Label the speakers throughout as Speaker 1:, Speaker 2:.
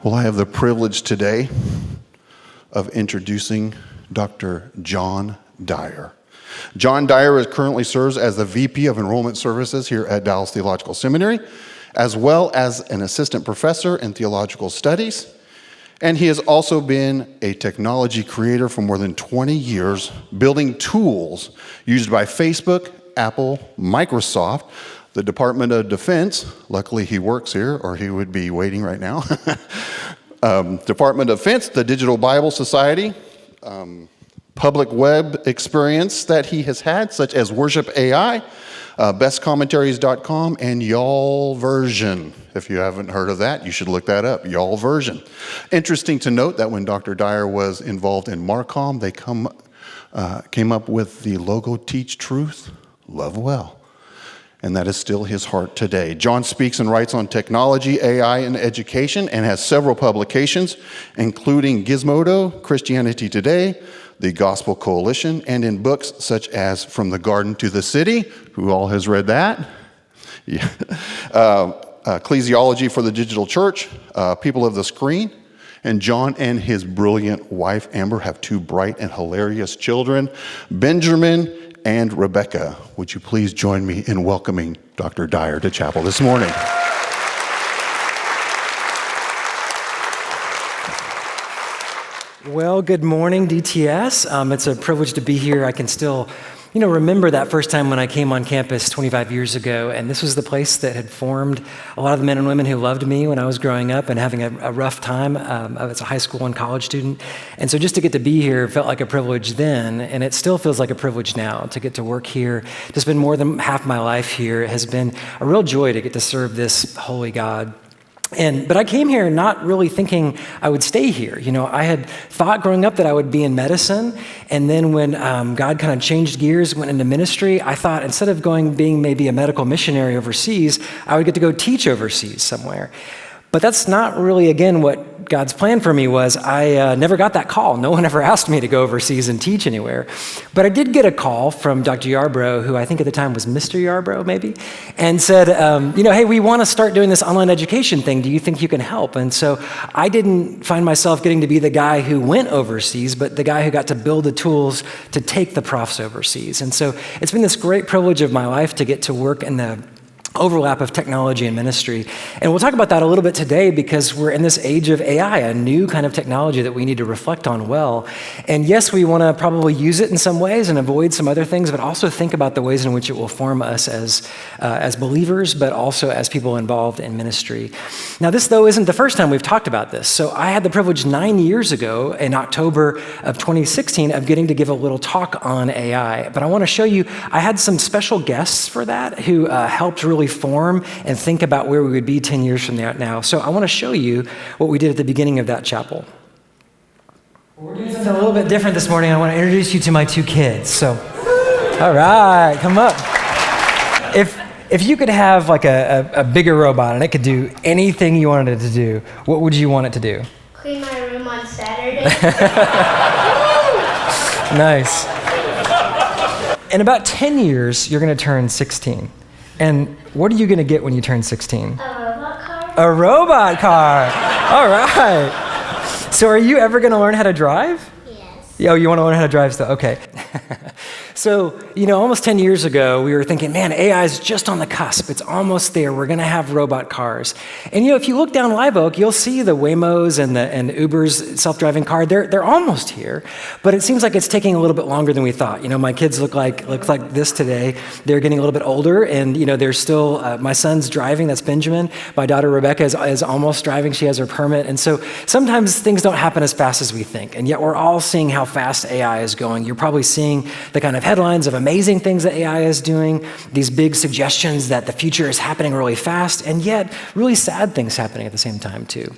Speaker 1: Well, I have the privilege today of introducing Dr. John Dyer. John Dyer currently serves as the VP of Enrollment Services here at Dallas Theological Seminary, as well as an assistant professor in theological studies. And he has also been a technology creator for more than 20 years, building tools used by Facebook, Apple, Microsoft, the Department of Defense. Luckily he works here, or he would be waiting right now. Department of Defense, the Digital Bible Society, public web experience that he has had, such as Worship AI, bestcommentaries.com, and Y'all Version. If you haven't heard of that, you should look that up, Y'all Version. Interesting to note that when Dr. Dyer was involved in Marcom, they came up with the logo, Teach Truth, Love Well. And that is still his heart today. John speaks and writes on technology, AI, and education, and has several publications, including Gizmodo, Christianity Today, the Gospel Coalition, and in books such as From the Garden to the City. Who all has read that? Yeah. Ecclesiology for the Digital Church, People of the Screen. And John and his brilliant wife, Amber, have two bright and hilarious children, Benjamin and Rebecca. Would you please join me in welcoming Dr. Dyer to chapel this morning?
Speaker 2: Well, good morning, DTS. It's a privilege to be here. I can still, remember that first time when I came on campus 25 years ago, and this was the place that had formed a lot of the men and women who loved me when I was growing up and having a rough time as a high school and college student. And so just to get to be here felt like a privilege then, and it still feels like a privilege now to get to work here, to spend more than half my life here. It has been a real joy to get to serve this holy God. But I came here not really thinking I would stay here. I had thought growing up that I would be in medicine, and then when God kind of changed gears, went into ministry, I thought instead of being maybe a medical missionary overseas, I would get to go teach overseas somewhere. But that's not really, again, what God's plan for me was. I never got that call. No one ever asked me to go overseas and teach anywhere. But I did get a call from Dr. Yarbrough, who I think at the time was Mr. Yarbrough, maybe, and said, hey, we want to start doing this online education thing. Do you think you can help? And so I didn't find myself getting to be the guy who went overseas, but the guy who got to build the tools to take the profs overseas. And so it's been this great privilege of my life to get to work in the overlap of technology and ministry. And we'll talk about that a little bit today because we're in this age of AI, a new kind of technology that we need to reflect on well. And yes, we want to probably use it in some ways and avoid some other things, but also think about the ways in which it will form us as believers, but also as people involved in ministry. Now, this, though, isn't the first time we've talked about this. So I had the privilege 9 years ago in October of 2016 of getting to give a little talk on AI. But I want to show you, I had some special guests for that who helped really form and think about where we would be 10 years from now. So I want to show you what we did at the beginning of that chapel. We're doing something a little bit different this morning. I want to introduce you to my two kids. So, all right, come up. If you could have like a bigger robot and it could do anything you wanted it to do, what would you want it to do?
Speaker 3: Clean my room on Saturday.
Speaker 2: Nice. In about 10 years, you're going to turn 16. And what are you going to get when you turn 16?
Speaker 3: A robot car.
Speaker 2: A robot car. All right. So are you ever going to learn how to drive?
Speaker 3: Yes.
Speaker 2: Oh, you want to learn how to drive still? Okay. So, almost 10 years ago, we were thinking, man, AI is just on the cusp. It's almost there. We're going to have robot cars. And, if you look down Live Oak, you'll see the Waymos and Uber's self-driving car. They're almost here. But it seems like it's taking a little bit longer than we thought. My kids look like this today. They're getting a little bit older, and, they're still, my son's driving. That's Benjamin. My daughter, Rebecca, is almost driving. She has her permit. And so sometimes things don't happen as fast as we think. And yet we're all seeing how fast AI is going. You're probably seeing the kind of headlines of amazing things that AI is doing, these big suggestions that the future is happening really fast, and yet really sad things happening at the same time too.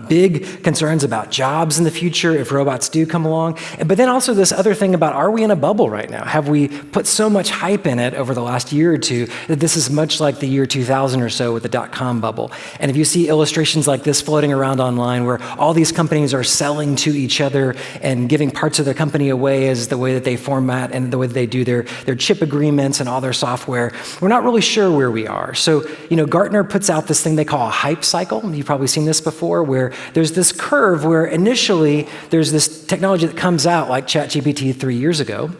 Speaker 2: Big concerns about jobs in the future if robots do come along. But then also this other thing about, are we in a bubble right now? Have we put so much hype in it over the last year or two that this is much like the year 2000 or so with the dot-com bubble? And if you see illustrations like this floating around online where all these companies are selling to each other and giving parts of their company away as the way that they format and the way that they do their chip agreements and all their software, we're not really sure where we are. So, Gartner puts out this thing they call a hype cycle. You've probably seen this before. before, where there's this curve where initially there's this technology that comes out like ChatGPT 3 years ago.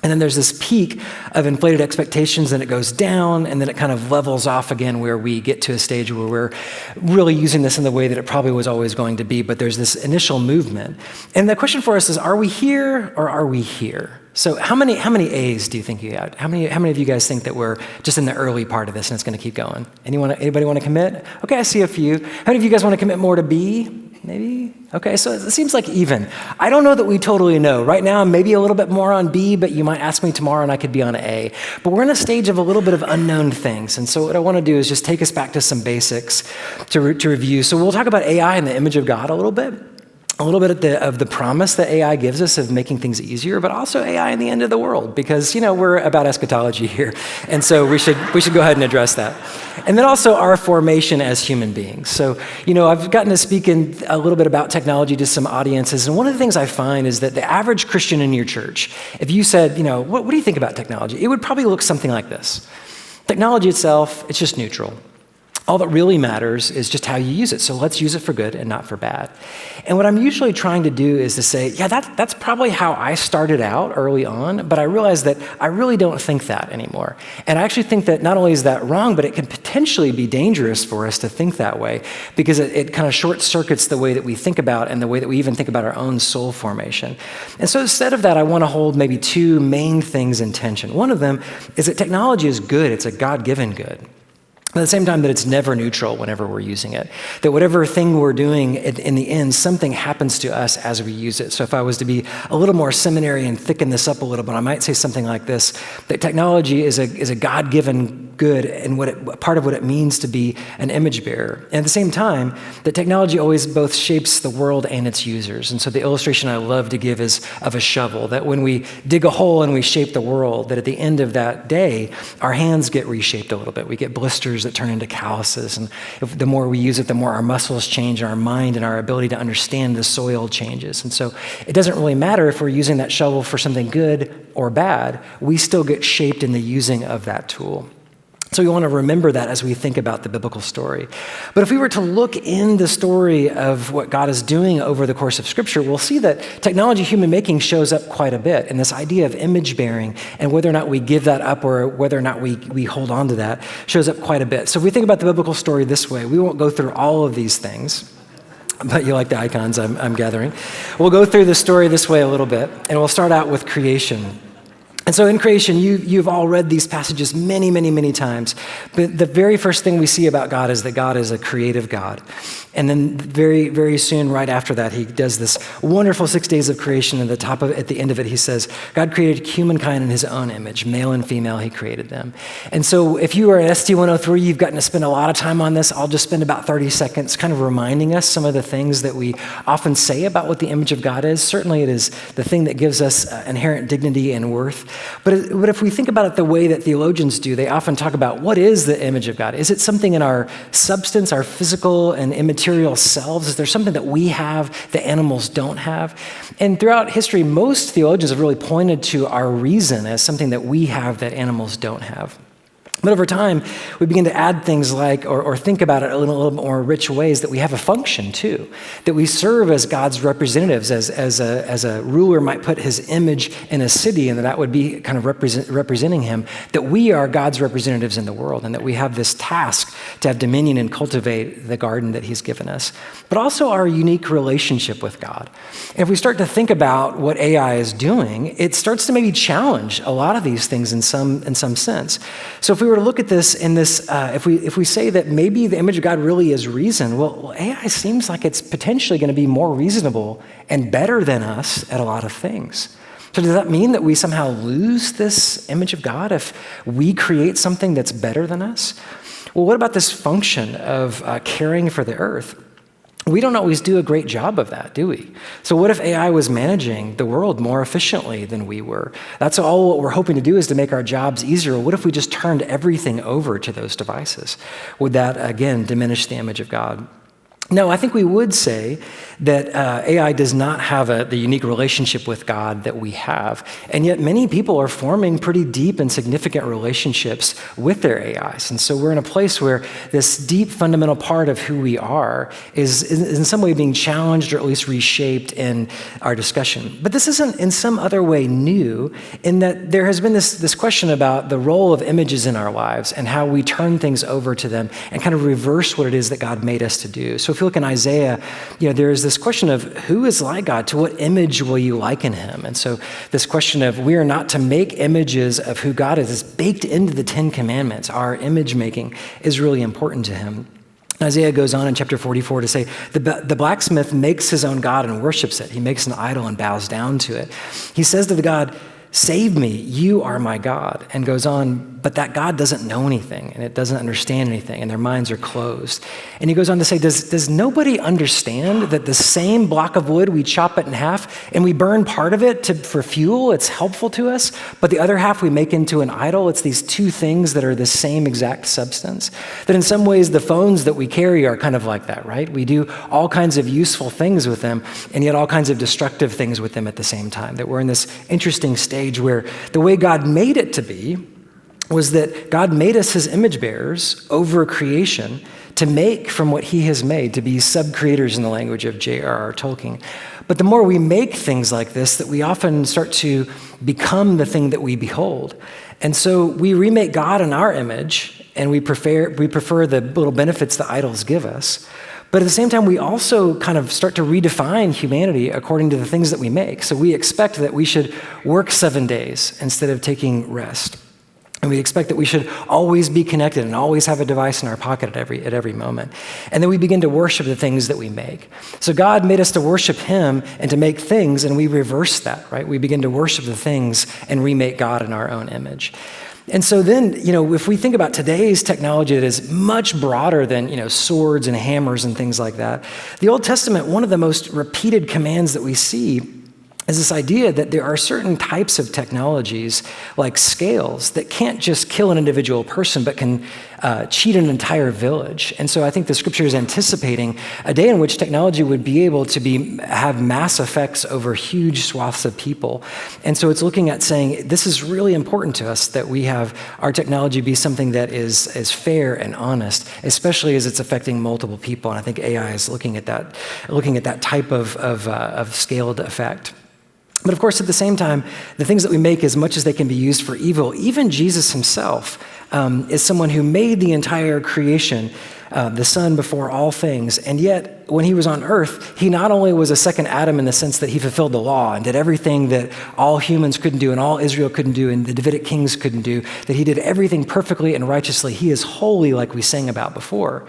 Speaker 2: And then there's this peak of inflated expectations, and it goes down, and then it kind of levels off again where we get to a stage where we're really using this in the way that it probably was always going to be, but there's this initial movement. And the question for us is, are we here or are we here? So how many A's do you think you got? How many of you guys think that we're just in the early part of this and it's going to keep going? Anybody want to commit? Okay, I see a few. How many of you guys want to commit more to B? Maybe? Okay, so it seems like even. I don't know that we totally know. Right now, I'm maybe a little bit more on B, but you might ask me tomorrow and I could be on A. But we're in a stage of a little bit of unknown things. And so what I want to do is just take us back to some basics to review. So we'll talk about AI and the image of God a little bit of the promise that AI gives us of making things easier, but also AI in the end of the world, because, we're about eschatology here. And so we should go ahead and address that. And then also our formation as human beings. So, I've gotten to speak in a little bit about technology to some audiences. And one of the things I find is that the average Christian in your church, if you said, what do you think about technology? It would probably look something like this. Technology itself, it's just neutral. All that really matters is just how you use it. So let's use it for good and not for bad. And what I'm usually trying to do is to say, yeah, that's probably how I started out early on, but I realize that I really don't think that anymore. And I actually think that not only is that wrong, but it can potentially be dangerous for us to think that way, because it kind of short circuits the way that we think about and the way that we even think about our own soul formation. And so instead of that, I want to hold maybe two main things in tension. One of them is that technology is good. It's a God-given good. At the same time that it's never neutral whenever we're using it. That whatever thing we're doing, in the end, something happens to us as we use it. So if I was to be a little more seminary and thicken this up a little bit, I might say something like this, that technology is a God-given good and part of what it means to be an image bearer. And at the same time, that technology always both shapes the world and its users. And so the illustration I love to give is of a shovel, that when we dig a hole and we shape the world, that at the end of that day, our hands get reshaped a little bit. We get blisters that turn into calluses. And the more we use it, the more our muscles change, our mind and our ability to understand the soil changes. And so it doesn't really matter if we're using that shovel for something good or bad, we still get shaped in the using of that tool. So we want to remember that as we think about the biblical story. But if we were to look in the story of what God is doing over the course of Scripture, we'll see that technology, human making, shows up quite a bit. And this idea of image bearing and whether or not we give that up or whether or not we hold on to that shows up quite a bit. So if we think about the biblical story this way, we won't go through all of these things. But you like the icons, I'm gathering. We'll go through the story this way a little bit, and we'll start out with creation. And so in creation, you've all read these passages many, many, many times. But the very first thing we see about God is that God is a creative God. And then very, very soon, right after that, he does this wonderful 6 days of creation. And at the end of it, he says, God created humankind in his own image. Male and female, he created them. And so if you are at ST103, you've gotten to spend a lot of time on this. I'll just spend about 30 seconds kind of reminding us some of the things that we often say about what the image of God is. Certainly it is the thing that gives us inherent dignity and worth. But if we think about it the way that theologians do, they often talk about what is the image of God? Is it something in our substance, our physical and immaterial selves? Is there something that we have that animals don't have? And throughout history, most theologians have really pointed to our reason as something that we have that animals don't have. But over time, we begin to add things like, or think about it in a little bit more rich ways, that we have a function too, that we serve as God's representatives, as a ruler might put his image in a city, and that would be kind of representing him, that we are God's representatives in the world, and that we have this task to have dominion and cultivate the garden that he's given us, but also our unique relationship with God. And if we start to think about what AI is doing, it starts to maybe challenge a lot of these things in some sense. So if we were to look at this in this, if we say that maybe the image of God really is reason, well, AI seems like it's potentially going to be more reasonable and better than us at a lot of things. So does that mean that we somehow lose this image of God if we create something that's better than us? Well, what about this function of caring for the earth? We don't always do a great job of that, do we? So what if AI was managing the world more efficiently than we were? That's all what we're hoping to do, is to make our jobs easier. What if we just turned everything over to those devices? Would that, again, diminish the image of God? No, I think we would say that AI does not have the unique relationship with God that we have. And yet many people are forming pretty deep and significant relationships with their AIs. And so we're in a place where this deep fundamental part of who we are is in some way being challenged or at least reshaped in our discussion. But this isn't in some other way new, in that there has been this question about the role of images in our lives and how we turn things over to them and kind of reverse what it is that God made us to do. So if you look in Isaiah, there is this question of who is like God? To what image will you liken him? And so this question of we are not to make images of who God is baked into the 10 Commandments. Our image making is really important to him. Isaiah goes on in chapter 44 to say, the blacksmith makes his own God and worships it. He makes an idol and bows down to it. He says to the God, save me, you are my God, and goes on, but that God doesn't know anything, and it doesn't understand anything, and their minds are closed. And he goes on to say, does nobody understand that the same block of wood, we chop it in half, and we burn part of it for fuel, it's helpful to us, but the other half we make into an idol? It's these two things that are the same exact substance. That in some ways, the phones that we carry are kind of like that, right? We do all kinds of useful things with them, and yet all kinds of destructive things with them at the same time. That we're in this interesting stage where the way God made it to be was that God made us his image bearers over creation to make from what he has made, to be sub-creators in the language of J.R.R. Tolkien. But the more we make things like this, that we often start to become the thing that we behold. And so we remake God in our image, and we prefer the little benefits that idols give us. But at the same time, we also kind of start to redefine humanity according to the things that we make. So we expect that we should work 7 days instead of taking rest. And we expect that we should always be connected and always have a device in our pocket at every moment. And then we begin to worship the things that we make. So God made us to worship him and to make things, and we reverse that, right? We begin to worship the things and remake God in our own image. And so then, if we think about today's technology that is much broader than, swords and hammers and things like that, the Old Testament, one of the most repeated commands that we see is this idea that there are certain types of technologies, like scales, that can't just kill an individual person, but can cheat an entire village. And so I think the scripture is anticipating a day in which technology would be able to have mass effects over huge swaths of people. And so it's looking at saying, this is really important to us that we have our technology be something that is fair and honest, especially as it's affecting multiple people. And I think AI is looking at that type of scaled effect. But of course, at the same time, the things that we make, as much as they can be used for evil, even Jesus himself is someone who made the entire creation, the Son before all things. And yet, when he was on earth, he not only was a second Adam in the sense that he fulfilled the law and did everything that all humans couldn't do and all Israel couldn't do and the Davidic kings couldn't do, that he did everything perfectly and righteously. He is holy, like we sang about before.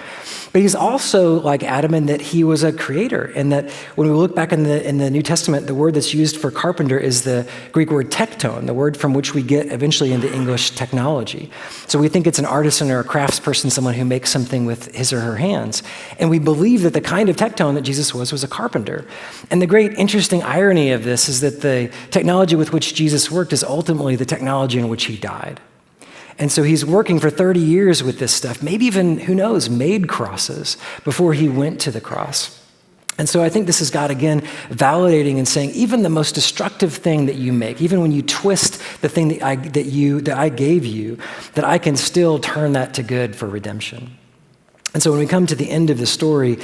Speaker 2: But he's also like Adam in that he was a creator, and that when we look back in the New Testament, the word that's used for carpenter is the Greek word tekton, the word from which we get eventually into English technology. So we think it's an artisan or a craftsperson, someone who makes something with his or her hands. And we believe that the kind of tekton that Jesus was a carpenter. And the great interesting irony of this is that the technology with which Jesus worked is ultimately the technology in which he died. And so he's working for 30 years with this stuff, maybe even, who knows, made crosses before he went to the cross. And so I think this is God, again, validating and saying, even the most destructive thing that you make, even when you twist the thing that I gave you, that I can still turn that to good for redemption. And so when we come to the end of the story,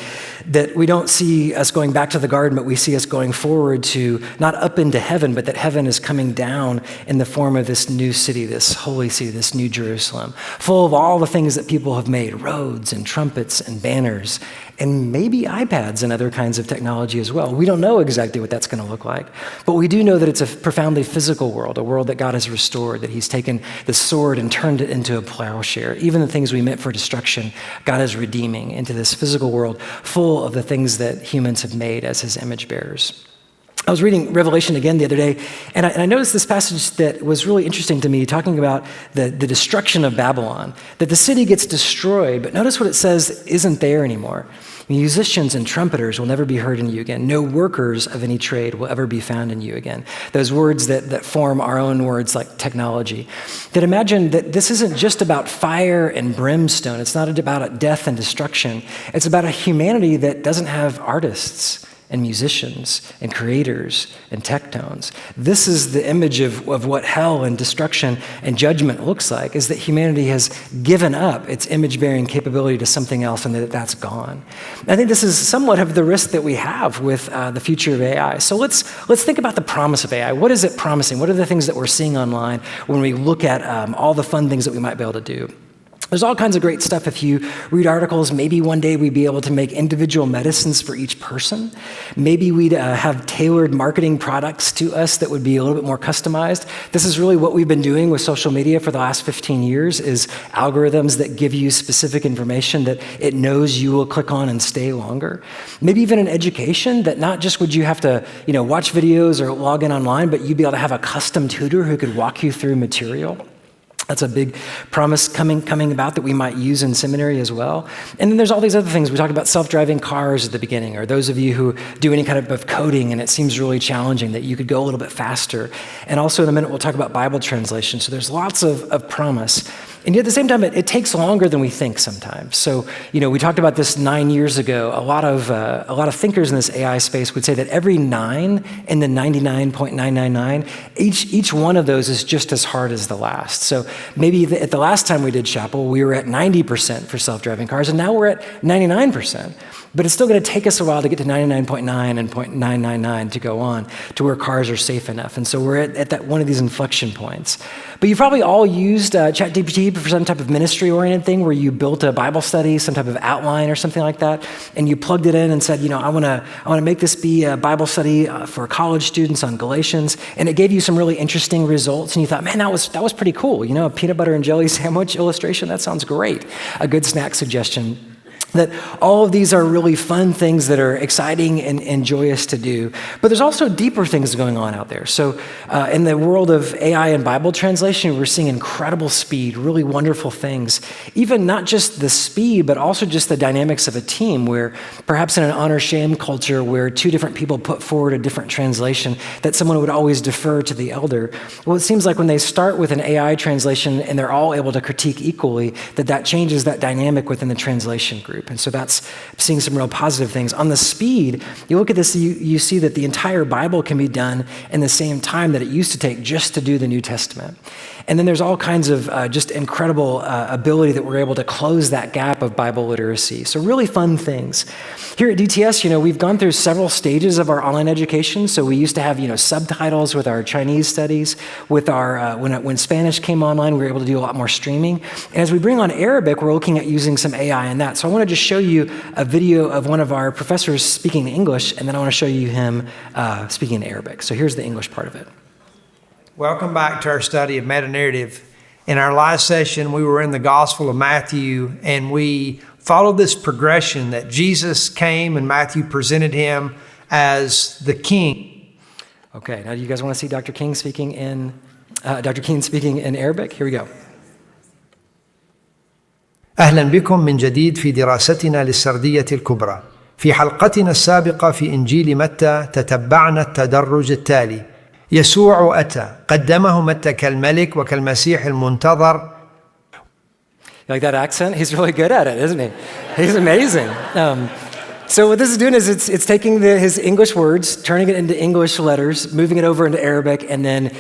Speaker 2: that we don't see us going back to the garden, but we see us going forward to not up into heaven, but that heaven is coming down in the form of this new city, this holy city, this new Jerusalem, full of all the things that people have made, roads and trumpets and banners, and maybe iPads and other kinds of technology as well. We don't know exactly what that's going to look like, but we do know that it's a profoundly physical world, a world that God has restored, that he's taken the sword and turned it into a plowshare. Even the things we meant for destruction, God is redeeming into this physical world full of the things that humans have made as his image bearers. I was reading Revelation again the other day, and I noticed this passage that was really interesting to me, talking about the destruction of Babylon, that the city gets destroyed, but notice what it says isn't there anymore. Musicians and trumpeters will never be heard in you again. No workers of any trade will ever be found in you again. Those words that form our own words like technology. That imagine that this isn't just about fire and brimstone. It's not about death and destruction. It's about a humanity that doesn't have artists and musicians and creators and tectones. This is the image of what hell and destruction and judgment looks like, is that humanity has given up its image-bearing capability to something else and that's gone. I think this is somewhat of the risk that we have with the future of AI. So let's think about the promise of AI. What is it promising? What are the things that we're seeing online when we look at all the fun things that we might be able to do? There's all kinds of great stuff. If you read articles, maybe one day we'd be able to make individual medicines for each person. Maybe we'd have tailored marketing products to us that would be a little bit more customized. This is really what we've been doing with social media for the last 15 years, is algorithms that give you specific information that it knows you will click on and stay longer. Maybe even in education, that not just would you have to watch videos or log in online, but you'd be able to have a custom tutor who could walk you through material. That's a big promise coming about that we might use in seminary as well. And then there's all these other things. We talked about self-driving cars at the beginning, or those of you who do any kind of coding and it seems really challenging, that you could go a little bit faster. And also in a minute, we'll talk about Bible translation. So there's lots of promise. And yet at the same time, it takes longer than we think sometimes. So, we talked about this 9 years ago. A lot of thinkers in this AI space would say that every 9 in the 99.999, each one of those is just as hard as the last. So maybe at the last time we did chapel, we were at 90% for self-driving cars, and now we're at 99%. But it's still going to take us a while to get to 99.9 and 0.999 to go on to where cars are safe enough. And so we're at that one of these inflection points. But you've probably all used ChatGPT for some type of ministry-oriented thing where you built a Bible study, some type of outline or something like that, and you plugged it in and said, I want to make this be a Bible study for college students on Galatians, and it gave you some really interesting results, and you thought, man, that was pretty cool. A peanut butter and jelly sandwich illustration, that sounds great. A good snack suggestion. That all of these are really fun things that are exciting and joyous to do. But there's also deeper things going on out there. So in the world of AI and Bible translation, we're seeing incredible speed, really wonderful things. Even not just the speed, but also just the dynamics of a team, where perhaps in an honor-shame culture where two different people put forward a different translation, that someone would always defer to the elder. Well, it seems like when they start with an AI translation and they're all able to critique equally, that changes that dynamic within the translation group. And so that's seeing some real positive things. On the speed, you look at this, you see that the entire Bible can be done in the same time that it used to take just to do the New Testament. And then there's all kinds of just incredible ability that we're able to close that gap of Bible literacy. So really fun things. Here at DTS, we've gone through several stages of our online education. So we used to have, subtitles with our Chinese studies. With our when Spanish came online, we were able to do a lot more streaming. And as we bring on Arabic, we're looking at using some AI in that. So I want to just show you a video of one of our professors speaking English, and then I want to show you him speaking Arabic. So here's the English part of it.
Speaker 4: Welcome back to our study of meta-narrative. In our last session, we were in the Gospel of Matthew, and we followed this progression that Jesus came and Matthew presented him as the king.
Speaker 2: Okay, now do you guys want to see Dr. King speaking in Arabic? Here we go.
Speaker 4: أهلا بكم من جديد في دراستنا للسردية الكبرى. في حلقتنا السابقة في إنجيل متى تتبعنا التدرج التالي. يسوع أتى، قدمه متى كالملك وكالمسيح المنتظر.
Speaker 2: You like that accent? He's really good at it, isn't he? He's amazing. So what this is doing is it's taking his English words, turning it into English letters, moving it over into Arabic, and then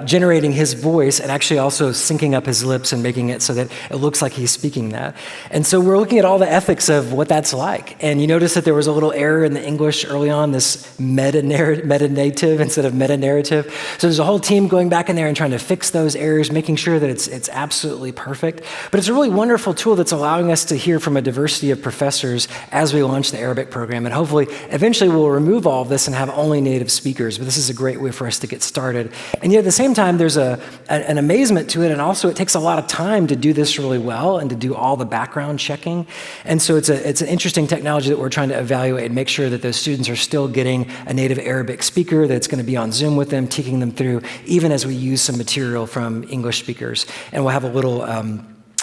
Speaker 2: generating his voice and actually also syncing up his lips and making it so that it looks like he's speaking that. And so we're looking at all the ethics of what that's like. And you notice that there was a little error in the English early on, this meta-native instead of meta-narrative. So there's a whole team going back in there and trying to fix those errors, making sure that it's absolutely perfect. But it's a really wonderful tool that's allowing us to hear from a diversity of professors as we launch the Arabic Arabic program, and hopefully, eventually we'll remove all of this and have only native speakers, but this is a great way for us to get started. And yet at the same time, there's an amazement to it, and also it takes a lot of time to do this really well and to do all the background checking. And so it's an interesting technology that we're trying to evaluate and make sure that those students are still getting a native Arabic speaker that's going to be on Zoom with them, taking them through, even as we use some material from English speakers. And we'll have a little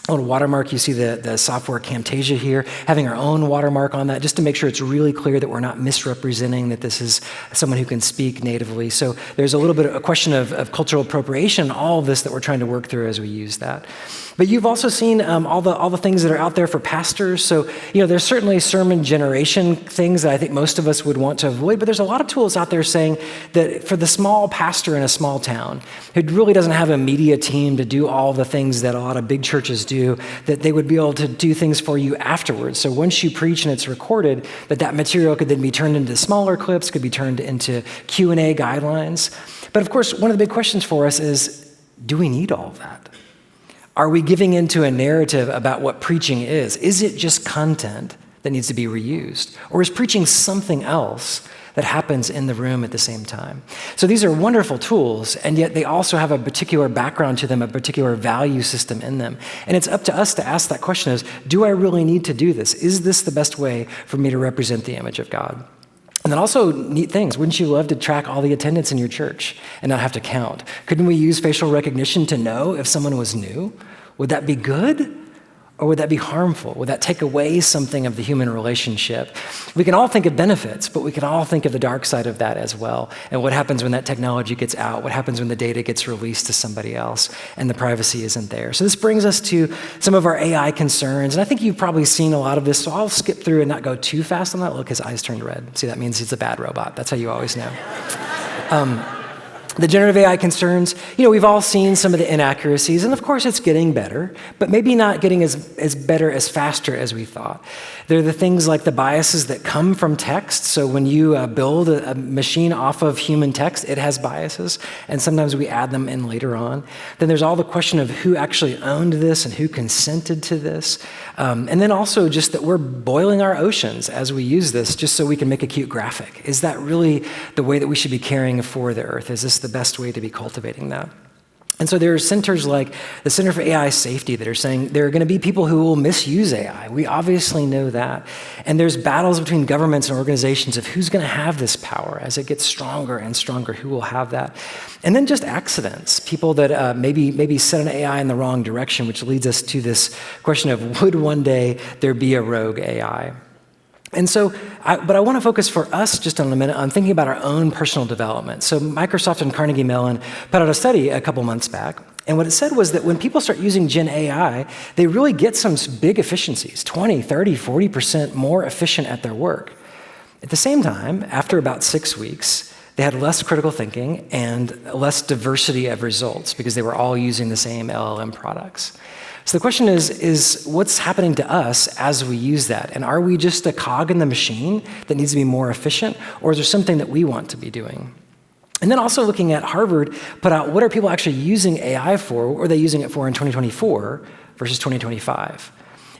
Speaker 2: watermark. You see the software Camtasia here, having our own watermark on that, just to make sure it's really clear that we're not misrepresenting that this is someone who can speak natively. So there's a little bit of a question of cultural appropriation, all of this that we're trying to work through as we use that. But you've also seen all the things that are out there for pastors. So, there's certainly sermon generation things that I think most of us would want to avoid, but there's a lot of tools out there saying that for the small pastor in a small town who really doesn't have a media team to do all the things that a lot of big churches do, that they would be able to do things for you afterwards. So once you preach and it's recorded, that material could then be turned into smaller clips, could be turned into Q&A guidelines. But of course, one of the big questions for us is, do we need all of that? Are we giving into a narrative about what preaching is? Is it just content that needs to be reused? Or is preaching something else that happens in the room at the same time? So these are wonderful tools, and yet they also have a particular background to them, a particular value system in them. And it's up to us to ask that question is, do I really need to do this? Is this the best way for me to represent the image of God? And then also neat things. Wouldn't you love to track all the attendance in your church and not have to count? Couldn't we use facial recognition to know if someone was new? Would that be good? Or would that be harmful? Would that take away something of the human relationship? We can all think of benefits, but we can all think of the dark side of that as well. And what happens when that technology gets out? What happens when the data gets released to somebody else and the privacy isn't there? So this brings us to some of our AI concerns. And I think you've probably seen a lot of this, so I'll skip through and not go too fast on that. Look, his eyes turned red. See, that means he's a bad robot. That's how you always know. The generative AI concerns, we've all seen some of the inaccuracies, and of course it's getting better, but maybe not getting as better as faster as we thought. There are the things like the biases that come from text. So when you build a machine off of human text, it has biases, and sometimes we add them in later on. Then there's all the question of who actually owned this and who consented to this. And then also just that we're boiling our oceans as we use this just so we can make a cute graphic. Is that really the way that we should be caring for the earth? Is this the best way to be cultivating that? And so there are centers like the Center for AI Safety that are saying there are going to be people who will misuse AI. We obviously know that. And there's battles between governments and organizations of who's going to have this power. As it gets stronger and stronger, who will have that? And then just accidents, people that maybe set an AI in the wrong direction, which leads us to this question of would one day there be a rogue AI? And so, but I want to focus for us just on a minute on thinking about our own personal development. So Microsoft and Carnegie Mellon put out a study a couple months back, and what it said was that when people start using Gen AI, they really get some big efficiencies, 20, 30, 40% more efficient at their work. At the same time, after about 6 weeks, they had less critical thinking and less diversity of results because they were all using the same LLM products. So the question is what's happening to us as we use that? And are we just a cog in the machine that needs to be more efficient, or is there something that we want to be doing? And then also looking at Harvard put out what are people actually using AI for? What were they using it for in 2024 versus 2025?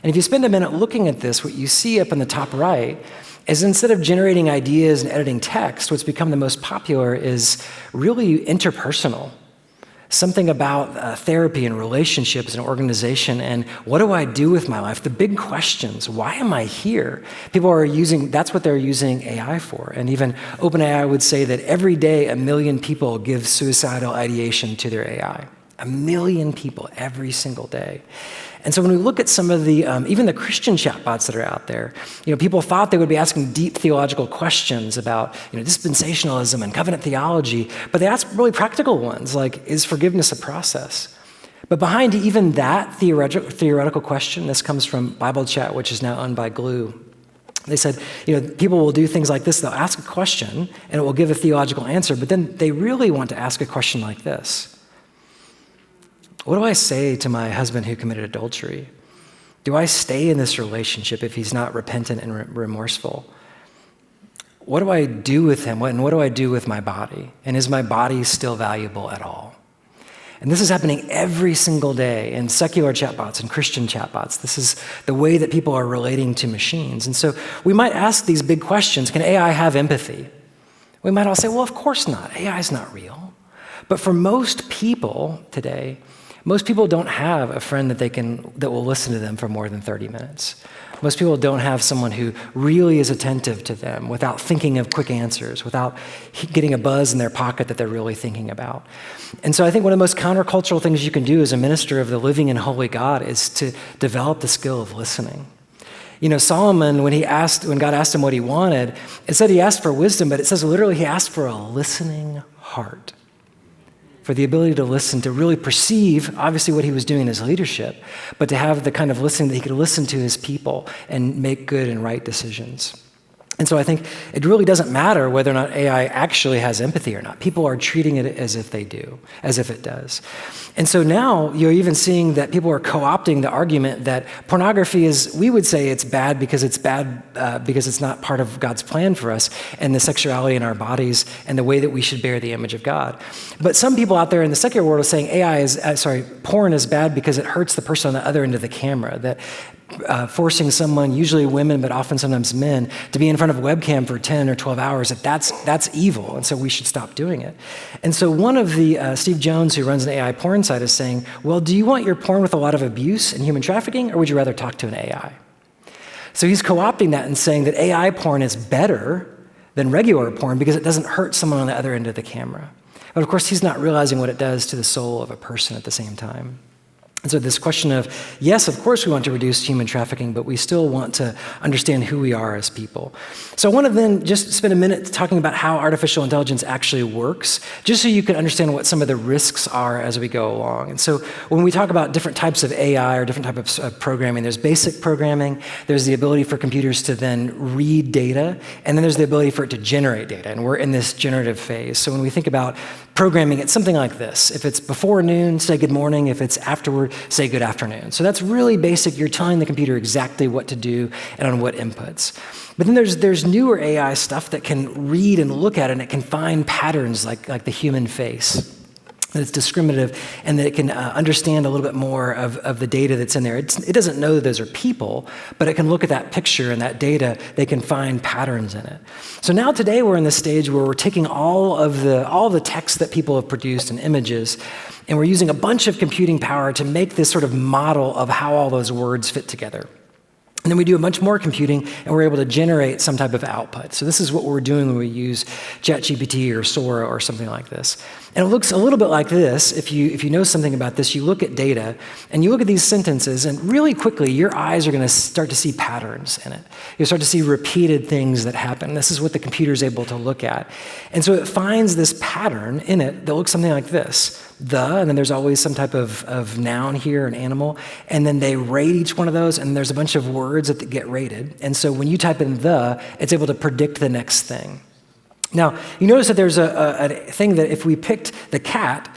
Speaker 2: And if you spend a minute looking at this, what you see up in the top right is instead of generating ideas and editing text, what's become the most popular is really interpersonal. Something about therapy and relationships and organization and what do I do with my life? The big questions, why am I here? People are that's what they're using AI for. And even OpenAI would say that every day 1 million people give suicidal ideation to their AI. 1 million people every single day. And so when we look at some of the, even the Christian chatbots that are out there, people thought they would be asking deep theological questions about, dispensationalism and covenant theology, but they ask really practical ones, like, is forgiveness a process? But behind even that theoretical question, this comes from Bible Chat, which is now owned by Glue. They said, people will do things like this. They'll ask a question, and it will give a theological answer, but then they really want to ask a question like this. What do I say to my husband who committed adultery? Do I stay in this relationship if he's not repentant and remorseful? What do I do with him? And what do I do with my body? And is my body still valuable at all? And this is happening every single day in secular chatbots and Christian chatbots. This is the way that people are relating to machines. And so we might ask these big questions. Can AI have empathy? We might all say, well, of course not. AI is not real. But for most people today, most people don't have a friend that will listen to them for more than 30 minutes. Most people don't have someone who really is attentive to them without thinking of quick answers, without getting a buzz in their pocket that they're really thinking about. And so I think one of the most countercultural things you can do as a minister of the living and holy God is to develop the skill of listening. You know, Solomon, when God asked him what he wanted, it said he asked for wisdom, but it says literally he asked for a listening heart. For the ability to listen, to really perceive, obviously, what he was doing in his leadership, but to have the kind of listening that he could listen to his people and make good and right decisions. And so I think it really doesn't matter whether or not AI actually has empathy or not. People are treating it as if they do, as if it does. And so now you're even seeing that people are co-opting the argument that pornography is, we would say it's bad because it's not part of God's plan for us and the sexuality in our bodies and the way that we should bear the image of God. But some people out there in the secular world are saying porn is bad because it hurts the person on the other end of the camera, that forcing someone, usually women, but often sometimes men, to be in front of a webcam for 10 or 12 hours, that's evil, and so we should stop doing it. And so one of the, Steve Jones, who runs an AI porn site, is saying, well, do you want your porn with a lot of abuse and human trafficking, or would you rather talk to an AI? So he's co-opting that and saying that AI porn is better than regular porn because it doesn't hurt someone on the other end of the camera. But of course, he's not realizing what it does to the soul of a person at the same time. And so this question of, yes, of course we want to reduce human trafficking, but we still want to understand who we are as people. So I want to then just spend a minute talking about how artificial intelligence actually works, just so you can understand what some of the risks are as we go along. And so when we talk about different types of AI or different types of programming, there's basic programming, there's the ability for computers to then read data, and then there's the ability for it to generate data. And we're in this generative phase. So when we think about programming, it's something like this. If it's before noon, say good morning. If it's afterward, say good afternoon. So that's really basic. You're telling the computer exactly what to do and on what inputs. But then there's newer AI stuff that can read and look at it, and it can find patterns like the human face. That it's discriminative and that it can understand a little bit more of the data that's in there. It doesn't know that those are people, but it can look at that picture and that data. They can find patterns in it. So now today we're in this stage where we're taking all the text that people have produced and images, and we're using a bunch of computing power to make this sort of model of how all those words fit together. And then we do a bunch more computing, and we're able to generate some type of output. So this is what we're doing when we use ChatGPT or Sora or something like this. And it looks a little bit like this. If you know something about this, you look at data, and you look at these sentences, and really quickly, your eyes are going to start to see patterns in it. You'll start to see repeated things that happen. This is what the computer is able to look at. And so it finds this pattern in it that looks something like this. And then there's always some type of noun here, an animal, and then they rate each one of those, and there's a bunch of words that get rated. And so when you type in it's able to predict the next thing. Now, you notice that there's a thing that if we picked the cat,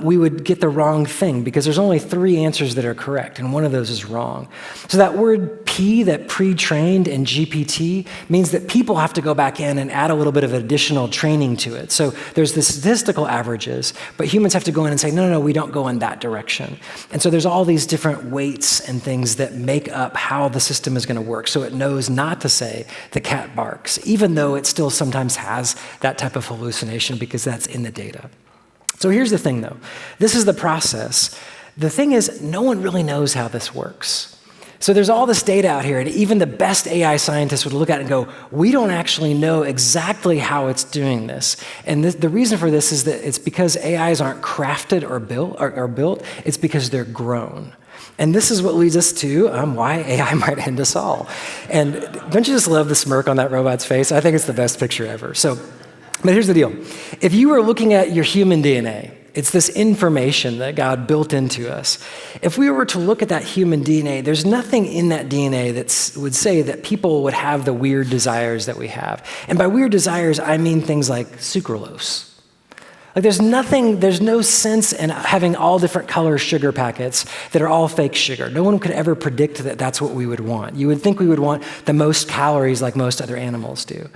Speaker 2: we would get the wrong thing because there's only 3 answers that are correct, and one of those is wrong. So that word P, that pre-trained in GPT, means that people have to go back in and add a little bit of additional training to it. So there's the statistical averages, but humans have to go in and say, no, we don't go in that direction. And so there's all these different weights and things that make up how the system is going to work. So it knows not to say the cat barks, even though it still sometimes has that type of hallucination because that's in the data. So here's the thing, though. This is the process. The thing is, no one really knows how this works. So there's all this data out here, and even the best AI scientists would look at it and go, we don't actually know exactly how it's doing this. And the reason for this is that it's because AIs aren't crafted or built. It's because they're grown. And this is what leads us to why AI might end us all. And don't you just love the smirk on that robot's face? I think it's the best picture ever. But here's the deal. If you were looking at your human DNA, it's this information that God built into us. If we were to look at that human DNA, there's nothing in that DNA that would say that people would have the weird desires that we have. And by weird desires, I mean things like sucralose, Like there's no sense in having all different color sugar packets that are all fake sugar. No one could ever predict that that's what we would want. You would think we would want the most calories like most other animals do.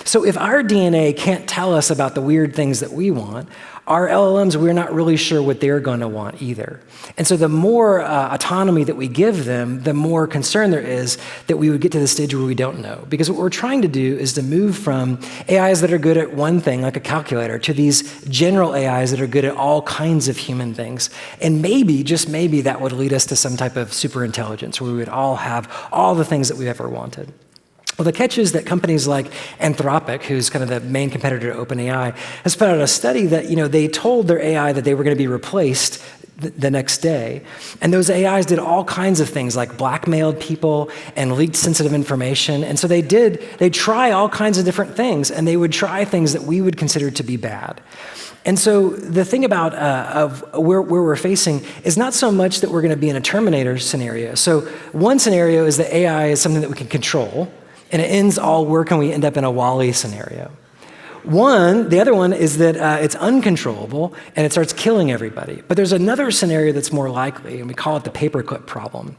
Speaker 2: So if our DNA can't tell us about the weird things that we want, our LLMs, we're not really sure what they're going to want either. And so the more autonomy that we give them, the more concern there is that we would get to the stage where we don't know. Because what we're trying to do is to move from AIs that are good at one thing, like a calculator, to these general AIs that are good at all kinds of human things. And maybe, just maybe, that would lead us to some type of super intelligence where we would all have all the things that we've ever wanted. Well, the catch is that companies like Anthropic, who's kind of the main competitor to OpenAI, has put out a study that, they told their AI that they were going to be replaced the next day. And those AIs did all kinds of things like blackmailed people and leaked sensitive information. And so they try all kinds of different things, and they would try things that we would consider to be bad. And so the thing about of where we're facing is not so much that we're going to be in a Terminator scenario. So one scenario is that AI is something that we can control, and it ends all work and we end up in a WALL-E scenario. The other one is that it's uncontrollable and it starts killing everybody. But there's another scenario that's more likely, and we call it the paperclip problem.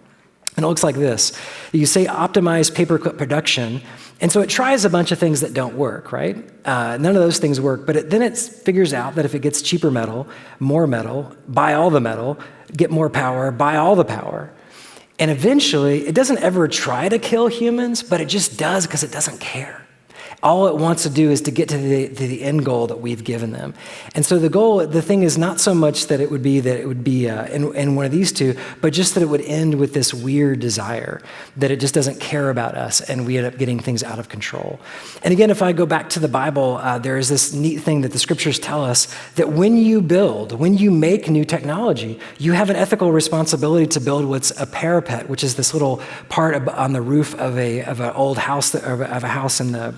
Speaker 2: And it looks like this. You say optimize paperclip production, and so it tries a bunch of things that don't work, right? None of those things work, but then it figures out that if it gets cheaper metal, more metal, buy all the metal, get more power, buy all the power. And eventually, it doesn't ever try to kill humans, but it just does because it doesn't care. All it wants to do is to get to the end goal that we've given them. And so the thing is not so much that it would be in one of these two, but just that it would end with this weird desire, that it just doesn't care about us, and we end up getting things out of control. And again, if I go back to the Bible, there is this neat thing that the scriptures tell us, that when you make new technology, you have an ethical responsibility to build what's a parapet, which is this little part on the roof of an old house, of a house in the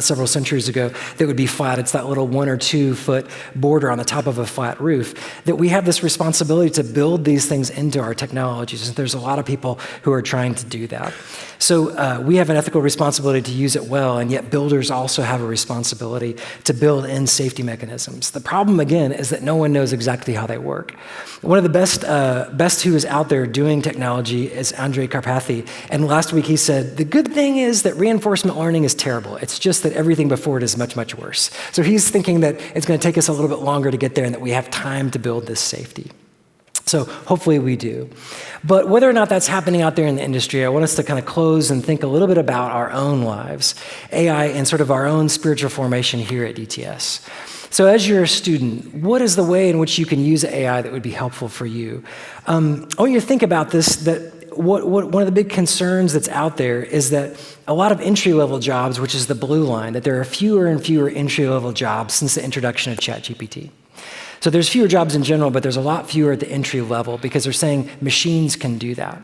Speaker 2: several centuries ago that would be flat. It's that little 1 or 2 foot border on the top of a flat roof, that we have this responsibility to build these things into our technologies. And there's a lot of people who are trying to do that. So we have an ethical responsibility to use it well, and yet builders also have a responsibility to build in safety mechanisms. The problem, again, is that no one knows exactly how they work. One of the best who is out there doing technology is Andrej Karpathy, and last week he said, the good thing is that reinforcement learning is terrible. It's just that everything before it is much, much worse. So he's thinking that it's going to take us a little bit longer to get there and that we have time to build this safety. So hopefully we do. But whether or not that's happening out there in the industry, I want us to kind of close and think a little bit about our own lives, AI, and sort of our own spiritual formation here at DTS. So as you're a student, what is the way in which you can use AI that would be helpful for you? I want you to think about this, that one of the big concerns that's out there is that a lot of entry-level jobs, which is the blue line, that there are fewer and fewer entry-level jobs since the introduction of ChatGPT. So there's fewer jobs in general, but there's a lot fewer at the entry level because they're saying machines can do that.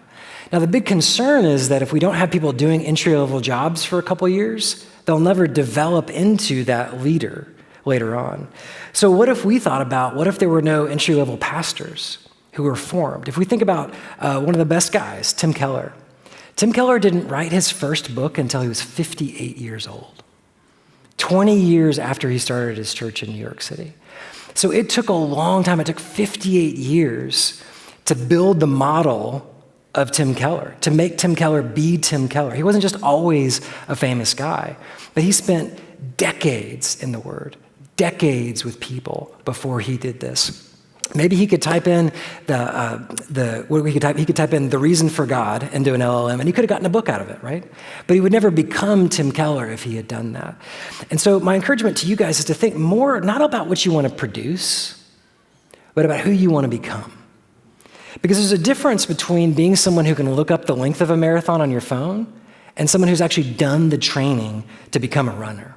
Speaker 2: Now, the big concern is that if we don't have people doing entry-level jobs for a couple years, they'll never develop into that leader later on. So what if there were no entry-level pastors who were formed? If we think about one of the best guys, Tim Keller. Tim Keller didn't write his first book until he was 58 years old, 20 years after he started his church in New York City. So it took a long time. It took 58 years to build the model of Tim Keller, to make Tim Keller be Tim Keller. He wasn't just always a famous guy, but he spent decades in the Word, decades with people before he did this. Maybe he could type in he could type in the reason for God into an LLM, and he could have gotten a book out of it, right? But he would never become Tim Keller if he had done that. And so my encouragement to you guys is to think more, not about what you want to produce, but about who you want to become. Because there's a difference between being someone who can look up the length of a marathon on your phone and someone who's actually done the training to become a runner.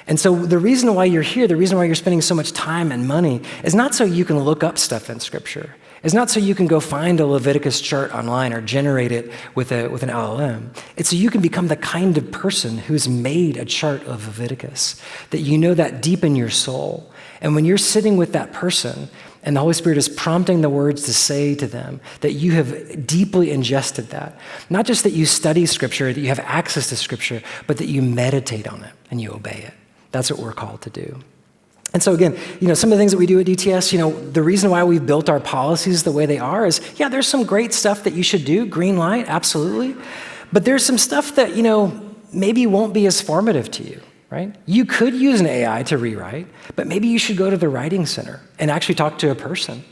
Speaker 2: And so the reason why you're here, the reason why you're spending so much time and money is not so you can look up stuff in Scripture. It's not so you can go find a Leviticus chart online or generate it with an LLM. It's so you can become the kind of person who's made a chart of Leviticus, that you know that deep in your soul. And when you're sitting with that person and the Holy Spirit is prompting the words to say to them, that you have deeply ingested that. Not just that you study Scripture, that you have access to Scripture, but that you meditate on it and you obey it. That's what we're called to do. And so again, some of the things that we do at DTS, the reason why we've built our policies the way they are is, yeah, there's some great stuff that you should do, green light, absolutely. But there's some stuff that, maybe won't be as formative to you, right? You could use an AI to rewrite, but maybe you should go to the writing center and actually talk to a person.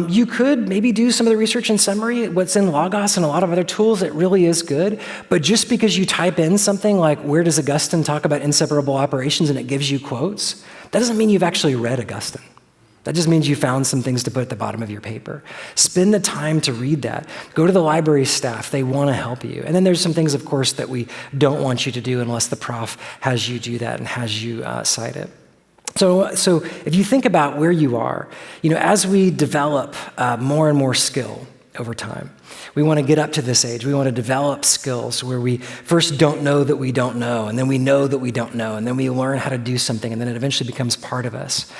Speaker 2: You could maybe do some of the research and summary, what's in Logos and a lot of other tools, it really is good. But just because you type in something like, where does Augustine talk about inseparable operations, and it gives you quotes, that doesn't mean you've actually read Augustine. That just means you found some things to put at the bottom of your paper. Spend the time to read that. Go to the library staff. They want to help you. And then there's some things, of course, that we don't want you to do unless the prof has you do that and has you cite it. So if you think about where you are, as we develop more and more skill over time, we want to get up to this age. We want to develop skills where we first don't know that we don't know, and then we know that we don't know, and then we learn how to do something, and then it eventually becomes part of us.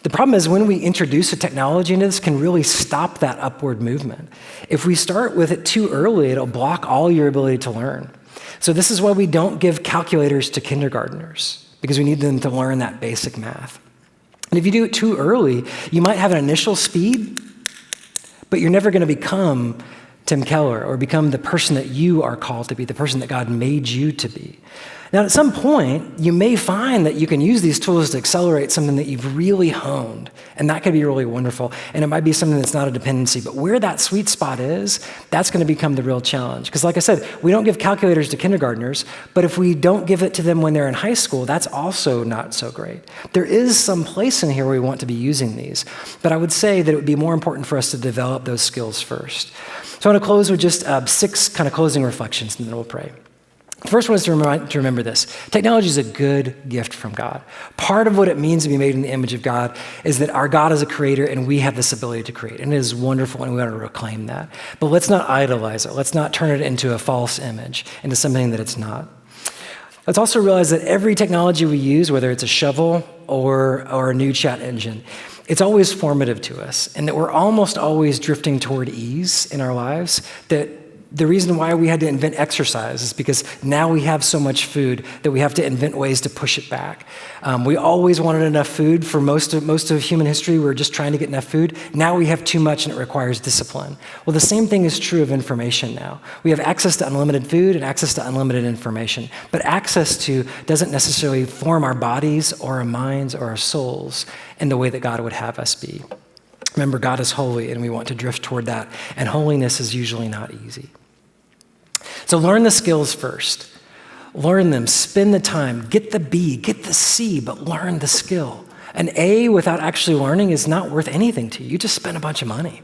Speaker 2: The problem is when we introduce a technology into this, can really stop that upward movement. If we start with it too early, it'll block all your ability to learn. So this is why we don't give calculators to kindergartners, because we need them to learn that basic math. And if you do it too early, you might have an initial speed, but you're never going to become Tim Keller or become the person that you are called to be, the person that God made you to be. Now, at some point, you may find that you can use these tools to accelerate something that you've really honed, and that could be really wonderful, and it might be something that's not a dependency, but where that sweet spot is, that's going to become the real challenge. Because like I said, we don't give calculators to kindergartners, but if we don't give it to them when they're in high school, that's also not so great. There is some place in here where we want to be using these, but I would say that it would be more important for us to develop those skills first. So I want to close with just 6 kind of closing reflections, and then we'll pray. The first one is to remember this. Technology is a good gift from God. Part of what it means to be made in the image of God is that our God is a creator and we have this ability to create. And it is wonderful and we want to reclaim that. But let's not idolize it. Let's not turn it into a false image, into something that it's not. Let's also realize that every technology we use, whether it's a shovel or a new chat engine, it's always formative to us, and that we're almost always drifting toward ease in our lives, that the reason why we had to invent exercise is because now we have so much food that we have to invent ways to push it back. We always wanted enough food for most of human history. We were just trying to get enough food. Now we have too much and it requires discipline. Well, the same thing is true of information now. We have access to unlimited food and access to unlimited information, but access to doesn't necessarily form our bodies or our minds or our souls in the way that God would have us be. Remember, God is holy and we want to drift toward that, and holiness is usually not easy. So learn the skills first. Learn them, spend the time, get the B, get the C, but learn the skill. An A without actually learning is not worth anything to you. You just spend a bunch of money.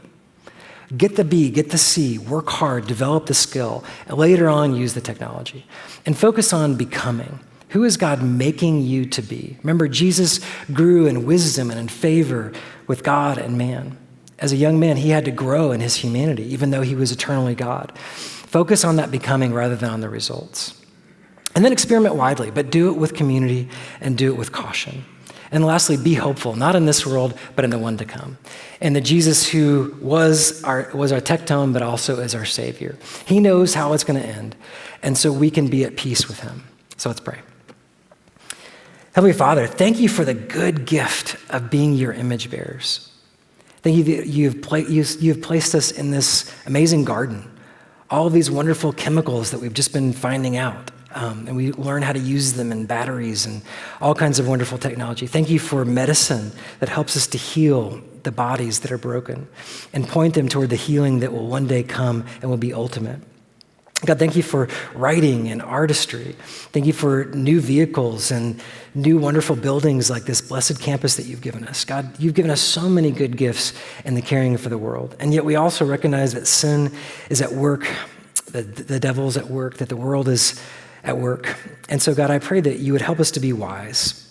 Speaker 2: Get the B, get the C, work hard, develop the skill, and later on use the technology. And focus on becoming. Who is God making you to be? Remember, Jesus grew in wisdom and in favor with God and man. As a young man, he had to grow in his humanity, even though he was eternally God. Focus on that becoming rather than on the results. And then experiment widely, but do it with community and do it with caution. And lastly, be hopeful, not in this world, but in the one to come. And the Jesus who was our tecton, but also is our Savior. He knows how it's going to end, and so we can be at peace with him. So let's pray. Heavenly Father, thank you for the good gift of being your image bearers. Thank you that you've placed us in this amazing garden. All of these wonderful chemicals that we've just been finding out. And we learn how to use them in batteries and all kinds of wonderful technology. Thank you for medicine that helps us to heal the bodies that are broken and point them toward the healing that will one day come and will be ultimate. God, thank you for writing and artistry. Thank you for new vehicles and new wonderful buildings like this blessed campus that you've given us. God, you've given us so many good gifts in the caring for the world. And yet we also recognize that sin is at work, that the devil's at work, that the world is at work. And so God, I pray that you would help us to be wise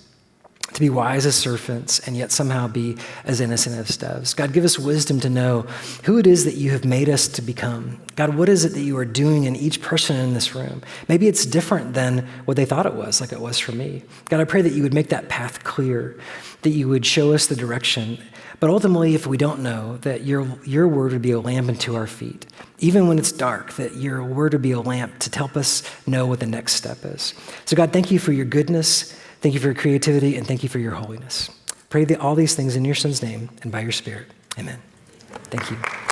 Speaker 2: as serpents and yet somehow be as innocent as doves. God, give us wisdom to know who it is that you have made us to become. God, what is it that you are doing in each person in this room? Maybe it's different than what they thought it was, like it was for me. God, I pray that you would make that path clear, that you would show us the direction. But ultimately, if we don't know, that your word would be a lamp unto our feet. Even when it's dark, that your word would be a lamp to help us know what the next step is. So God, thank you for your goodness. Thank you for your creativity, and thank you for your holiness. Pray all these things in your Son's name and by your Spirit. Amen. Thank you.